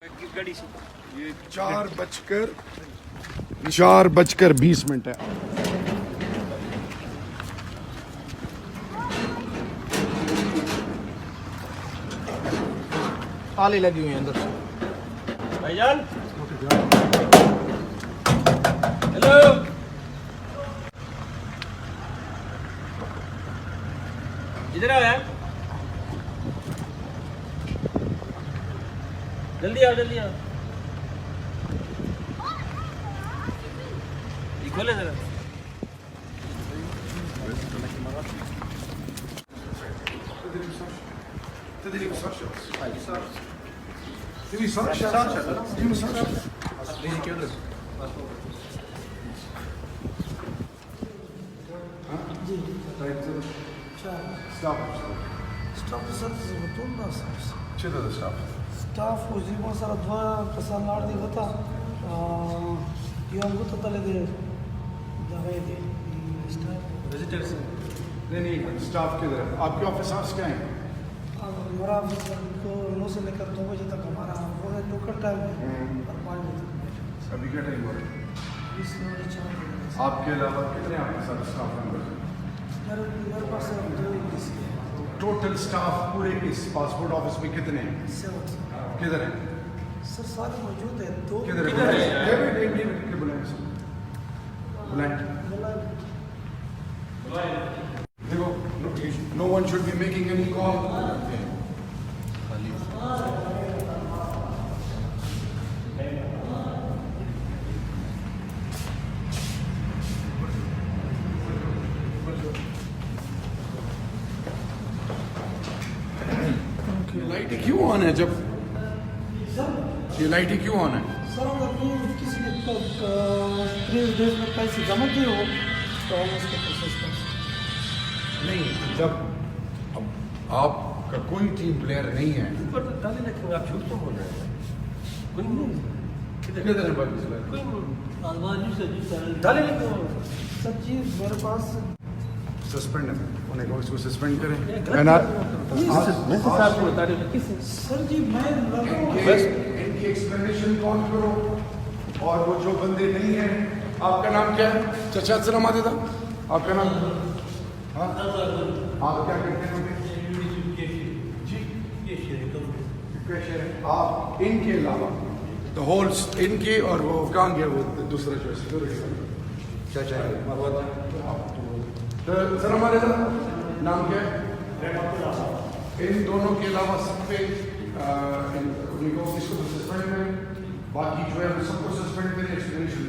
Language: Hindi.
ये 4:20 है। ताले लगी हुई है अंदर से। भाईजान हेलो, इधर आओ यार, जल्दी आओ जल्दी आओ, ये खोले जरा। Staff uzimao sarà dva personalni gota i on gota tale de davede staff visitors नहीं स्टाफ किधर है? आपके ऑफिस आवर्स क्या हैं? हमारा को 9 से लेकर 2 बजे तक हमारा वो है टोकन टाइम है और 5 बजे तक अभी क्या टाइम हो रहा है? 20 से 4 आपके अलावा कितने आपके साथ स्टाफ मेंबर हैं? मेरे पास 2 किसी टोटल स्टाफ पूरे इस पासपोर्ट ऑफिस में कितने हैं? 7 किधर है? सर सारे मौजूद है 2 किधर है? बुलाएं सर, बुलाएं। देखो, no one should be making any call. लाइटें क्यों ऑन है? जब ये लाइटें क्यों ऑन है? सर अगर किसी ने प्रीवियस डेज में पैसे जमा किए हो तो हम उसको प्रोसेस कर सकते नहीं, जब अब आपका कोई टीम प्लेयर नहीं है, ऊपर तो ताले रखेंगे, आप झूठ तो बोल रहे हैं। कोई नहीं, किधर है बाकी कोई नहीं, हैं। ताले लगे हो। सर जी मेरे पास सस्पेंड है, उन्हें कहो इसको सस्पेंड करें। सर जी मैं लगा हूँ। इनकी एक्सप्लेनेशन कौन करो, और वो जो बंदे नहीं हैं, आपका नाम क्या है? चचा सलाम आते था, आपका नाम? हाँ, आप क्या करते हैं? जी, कैशियर हैं। आप इनके अलावा द होल इनके, और वो कहाँ गया वो दूसरा जो क्या चाहिए? तो सर हमारे नाम क्या है? इन दोनों के अलावा सब पे इसको तो सस्पेंड करें, बाकी जो है सबको सस्पेंड करें, एक्सप्लेनेशन